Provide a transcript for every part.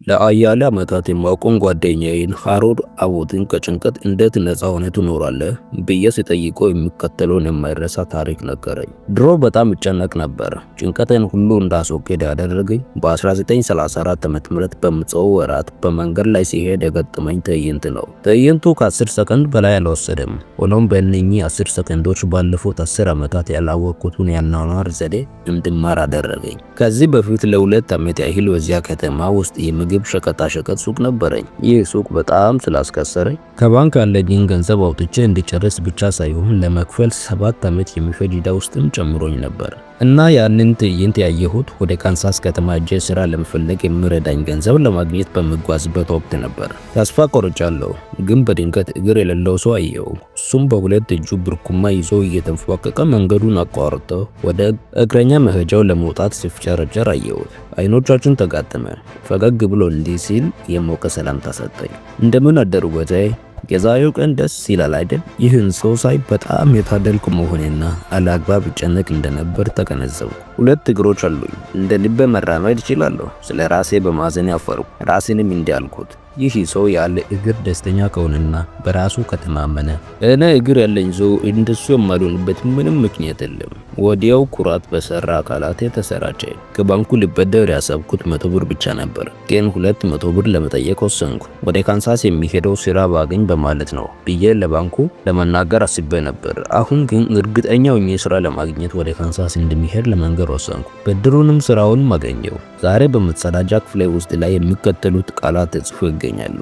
ለአያሌ ዓመታት የማውቀውን ጓደኛዬን ሃሮድ አቦትን ከጭንቀት እንዴት ነፃ ሆነህ ትኖራለህ ብዬ ስጠይቀው የሚከተለውን የማይረሳ ታሪክ ነገረኝ። ድሮ በጣም እጨነቅ ነበር። ጭንቀቴን ሁሉ እንዳስወግድ ያደረገኝ በ1934 ዓ.ም በምጽኦ ወራት በመንገድ ላይ ሲሄድ የገጠመኝ ትዕይንት ነው። ትዕይንቱ ከ10 ሰከንድ በላይ አልወሰደም። ሆኖም በእነኚህ 10 ሰከንዶች ባለፉት 10 ዓመታት ያላወቅኩትን የአኗኗር ዘዴ እንድማር አደረገኝ። ከዚህ በፊት ለ2 ዓመት ያህል በዚያ ከተማ ውስጥ ምግብ ሸቀጣሸቀጥ ሱቅ ነበረኝ። ይህ ሱቅ በጣም ስላስከሰረኝ ከባንክ ያለኝን ገንዘብ አውጥቼ እንዲጨርስ ብቻ ሳይሆን ለመክፈል 7 ዓመት የሚፈጅ ዕዳ ውስጥም ጨምሮኝ ነበር። እና ያንን ትዕይንት ያየሁት ወደ ካንሳስ ከተማ ሄጄ ስራ ለመፈለግ የሚረዳኝ ገንዘብ ለማግኘት በምጓዝበት ወቅት ነበር። ተስፋ ቆርጫለሁ፣ ግን በድንገት እግር የሌለው ሰው አየሁ። እሱም በሁለት እጁ ብርኩማ ይዞ እየተንፏቀቀ መንገዱን አቋርጦ ወደ እግረኛ መሄጃው ለመውጣት ሲፍጨረጨር አየሁት። አይኖቻችን ተጋጠመ። ፈገግ ብሎ እንዲህ ሲል የሞቀ ሰላምታ ሰጠኝ። እንደምን አደሩ ጌታዬ? የዛሬው ቀን ደስ ይላል አይደል? ይህን ሰው ሳይ በጣም የታደልኩ መሆኔና አላግባብ እጨነቅ እንደነበር ተገነዘብኩ። 2 እግሮች አሉኝ፣ እንደ ልቤ መራመድ እችላለሁ። ስለ ራሴ በማዘን ያፈርኩ። ራሴንም እንዲህ አልኩት፣ ይህ ሰው ያለ እግር ደስተኛ ከሆነና በራሱ ከተማመነ እኔ እግር ያለኝ ሰው እንደሱ የማልሆንበት ምንም ምክንያት የለም። ወዲያው ኩራት በሰራ አካላቴ ተሰራጨ። ከባንኩ ልበደር ያሰብኩት 100 ብር ብቻ ነበር፣ ግን 200 ብር ለመጠየቅ ወሰንኩ። ወደ ካንሳስ የሚሄደው ስራ ባገኝ በማለት ነው ብዬ ለባንኩ ለመናገር አስቤ ነበር። አሁን ግን እርግጠኛ ሆኜ ስራ ለማግኘት ወደ ካንሳስ እንደሚሄድ ለመንገር ወሰንኩ። ብድሩንም ስራውንም አገኘው። ዛሬ በመጸዳጃ ክፍሌ ውስጥ ላይ የሚከተሉት ቃላት ተጽፎ ይገኛሉ።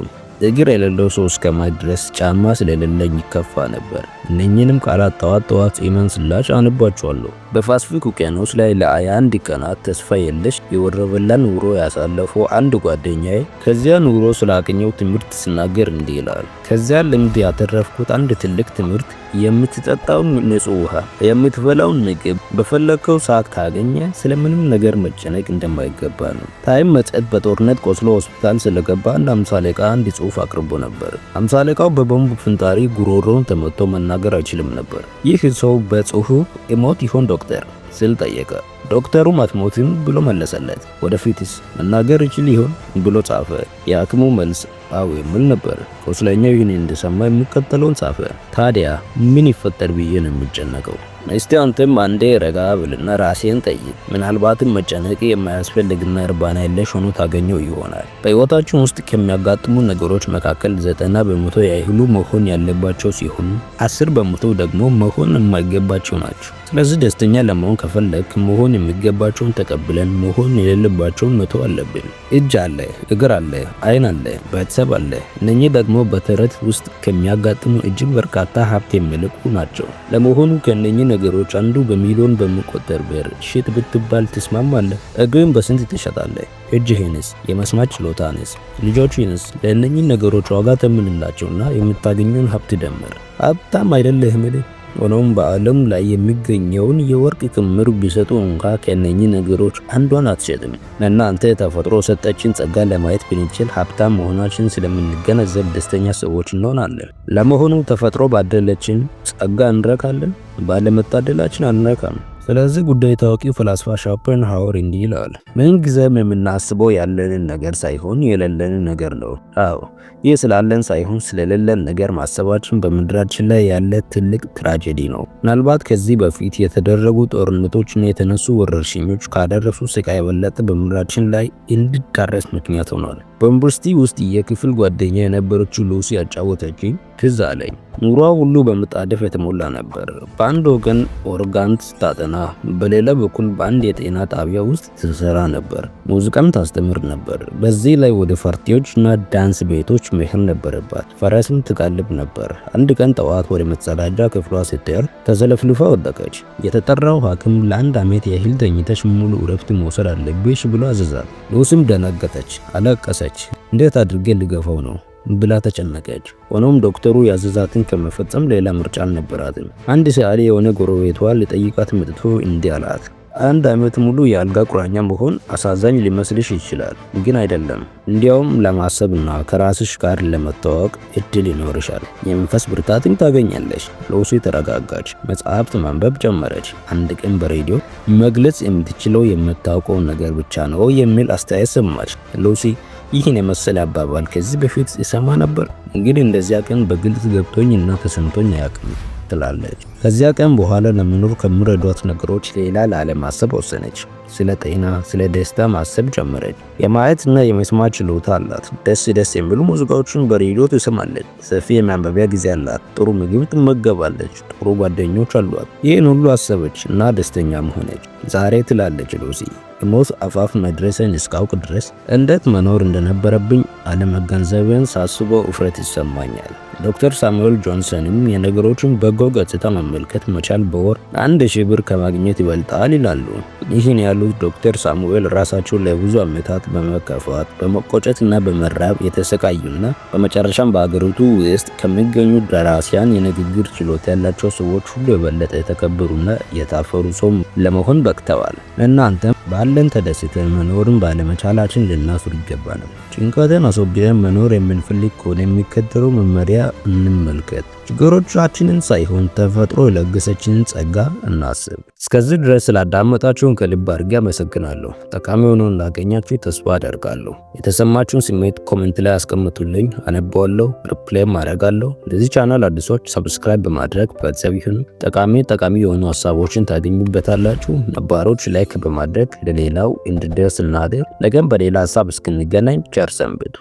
እግር የሌለው ሰው እስከማይ ድረስ ጫማ ስለሌለኝ ይከፋ ነበር። እነኚህንም ቃላት ጠዋት ኢመን ስላሽ አንባቸዋለሁ። በፓሲፊክ ውቅያኖስ ላይ ለ21 ቀናት ተስፋ የለሽ የወረበላ ኑሮ ያሳለፈው አንድ ጓደኛዬ ከዚያ ኑሮ ስላገኘው ትምህርት ሲናገር እንዲህ ይላል። ከዚያ ልምድ ያተረፍኩት አንድ ትልቅ ትምህርት የምትጠጣውን ንጹህ ውሃ፣ የምትበላውን ምግብ በፈለከው ሰዓት ካገኘ ስለምንም ነገር መጨነቅ እንደማይገባ ነው። ታይም መጽሔት በጦርነት ቆስሎ ሆስፒታል ስለገባ አንድ 50 አለቃ አንድ ጽሑፍ አቅርቦ ነበር። 50 አለቃው በቦምብ ፍንጣሪ ጉሮሮውን ተመቶ መናገር አይችልም ነበር። ይህ ሰው በጽሑፉ እሞት ይሆን ዶክተር ስል ጠየቀ። ዶክተሩም አትሞትም ብሎ መለሰለት። ወደፊትስ መናገር ይችል ይሆን ብሎ ጻፈ። የሐኪሙ መልስ አዎ የሚል ነበር። ቁስለኛው ይህን እንደሰማ የሚከተለውን ጻፈ። ታዲያ ምን ይፈጠር ብዬ ነው የሚጨነቀው? እስቲ አንተም አንዴ ረጋ ብልና ራሴን ጠይቅ። ምናልባትም መጨነቅ የማያስፈልግና እርባና የለሽ ሆኖ ታገኘው ይሆናል። በሕይወታችን ውስጥ ከሚያጋጥሙ ነገሮች መካከል 90% ያህሉ መሆን ያለባቸው ሲሆን 10% ደግሞ መሆን የማይገባቸው ናቸው። ስለዚህ ደስተኛ ለመሆን ከፈለክ መሆን የሚገባቸውን ተቀብለን መሆን የሌለባቸውን መተው አለብን። እጅ አለ፣ እግር አለ፣ አይን አለ፣ ቤተሰብ አለ። እነኚህ ደግሞ በተረት ውስጥ ከሚያጋጥሙ እጅግ በርካታ ሀብት የሚልቁ ናቸው። ለመሆኑ ከእነኚህ ነገሮች አንዱ በሚሊዮን በሚቆጠር ብር ሽጥ ብትባል ትስማማለህ? እግርን በስንት ትሸጣለህ? እጅህንስ? የመስማት ችሎታንስ? ልጆችህንስ? ለእነኚህ ነገሮች ዋጋ ተምንላቸውና የምታገኘውን ሀብት ደምር። ሀብታም አይደለህም? ሆኖም በዓለም ላይ የሚገኘውን የወርቅ ክምር ቢሰጡ እንኳ ከእነኚህ ነገሮች አንዷን አትሸጥም። ለእናንተ ተፈጥሮ ሰጠችን ጸጋ ለማየት ብንችል ሀብታም መሆናችን ስለምንገነዘብ ደስተኛ ሰዎች እንሆናለን። ለመሆኑ ተፈጥሮ ባደለችን ጸጋ እንረካለን? ባለመታደላችን አንረካም። ስለዚህ ጉዳይ ታዋቂው ፈላስፋ ሾፐንሃወር እንዲህ ይላል፣ ምን ጊዜም የምናስበው ያለንን ነገር ሳይሆን የሌለንን ነገር ነው። አዎ ይህ ስላለን ሳይሆን ስለሌለን ነገር ማሰባችን በምድራችን ላይ ያለ ትልቅ ትራጀዲ ነው። ምናልባት ከዚህ በፊት የተደረጉ ጦርነቶችና የተነሱ ወረርሽኞች ካደረሱ ስቃይ የበለጠ በምድራችን ላይ እንዲዳረስ ምክንያት ሆኗል። በዩኒቨርሲቲ ውስጥ የክፍል ጓደኛ የነበረችው ሉሲ ያጫወተችኝ ትዝ አለኝ። ኑሯ ሁሉ በመጣደፍ የተሞላ ነበር። በአንድ ወገን ኦርጋን ታጠና፣ በሌላ በኩል በአንድ የጤና ጣቢያ ውስጥ ትሰራ ነበር። ሙዚቃም ታስተምር ነበር። በዚህ ላይ ወደ ፓርቲዎችና ዳንስ ቤቶች መሄድ ነበረባት። ፈረስም ትጋልብ ነበር። አንድ ቀን ጠዋት ወደ መጸዳጃ ክፍሏ ስትሄድ ተዘለፍልፋ ወደቀች። የተጠራው ሐኪም ለ1 ዓመት ያህል ተኝተሽ ሙሉ እረፍት መውሰድ አለብሽ ብሎ አዘዛት። ሉሲም ደነገጠች፣ አለቀሰች። እንዴት አድርጌ ልገፋው ነው ብላ ተጨነቀች። ሆኖም ዶክተሩ ያዘዛትን ከመፈጸም ሌላ ምርጫ አልነበራትም። አንድ ሰዓሊ የሆነ ጎረቤቷ ሊጠይቃት መጥቶ እንዲህ አላት፣ 1 ዓመት ሙሉ የአልጋ ቁራኛ መሆን አሳዛኝ ሊመስልሽ ይችላል፣ ግን አይደለም። እንዲያውም ለማሰብና ከራስሽ ጋር ለመተዋወቅ እድል ይኖርሻል። የመንፈስ ብርታትን ታገኛለሽ። ሉሲ ተረጋጋች። መጽሐፍት ማንበብ ጀመረች። አንድ ቀን በሬዲዮ መግለጽ የምትችለው የምታውቀው ነገር ብቻ ነው የሚል አስተያየት ሰማች። ሉሲ ይህን የመሰለ አባባል ከዚህ በፊት ይሰማ ነበር? እንግዲህ እንደዚያ ቀን በግልጽ ገብቶኝ እና ተሰምቶኝ አያውቅም ትላለች። ከዚያ ቀን በኋላ ለመኖር ከሚረዷት ነገሮች ሌላ ላለማሰብ ወሰነች። ስለ ጤና፣ ስለ ደስታ ማሰብ ጀመረች። የማየት እና የመስማት ችሎታ አላት። ደስ የሚሉ ሙዚቃዎችን በሬዲዮ ትሰማለች። ሰፊ የማንበቢያ ጊዜ አላት። ጥሩ ምግብ ትመገባለች። ጥሩ ጓደኞች አሏት። ይህን ሁሉ አሰበች እና ደስተኛም ሆነች። ዛሬ ትላለች ሉሲ፣ ሞት አፋፍ መድረስን እስካውቅ ድረስ እንዴት መኖር እንደነበረብኝ አለመገንዘብን ሳስበው እፍረት ይሰማኛል። ዶክተር ሳሙኤል ጆንሰንም የነገሮችን በጎ ገጽታ መመልከት መቻል በወር 1000 ብር ከማግኘት ይበልጣል ይላሉ። ይህን ያሉት ዶክተር ሳሙኤል ራሳቸው ለብዙ ዓመታት በመከፋት በመቆጨትና በመራብ የተሰቃዩና በመጨረሻም በአገሪቱ ውስጥ ከሚገኙ ደራሲያን የንግግር ችሎታ ያላቸው ሰዎች ሁሉ የበለጠ የተከበሩና የታፈሩ ሰው ለመሆን በቅተዋል። እናንተም ባለን ተደስተን መኖርን ባለመቻላችን ልናፍር ይገባናል። ጭንቀትን አስወግደን መኖር የምንፈልግ ከሆነ የሚከተለው መመሪያ እንመልከት። ችግሮቻችንን ሳይሆን ተፈጥሮ የለገሰችንን ጸጋ እናስብ። እስከዚህ ድረስ ስላዳመጣችሁን ከልብ አድርጌ አመሰግናለሁ። ጠቃሚ ሆኖ እንዳገኛችሁ ተስፋ አደርጋለሁ። የተሰማችሁን ስሜት ኮሜንት ላይ አስቀምጡልኝ፣ አነባዋለሁ፣ ሪፕላይም አደርጋለሁ። ለዚህ ቻናል አዲሶች ሰብስክራይብ በማድረግ ቤተሰብ ይሁኑ። ጠቃሚ የሆኑ ሀሳቦችን ታገኙበታላችሁ። ነባሮች ላይክ በማድረግ ለሌላው እንዲደርስ እናድርግ። ነገም በሌላ ሀሳብ እስክንገናኝ ቸር ሰንብቱ።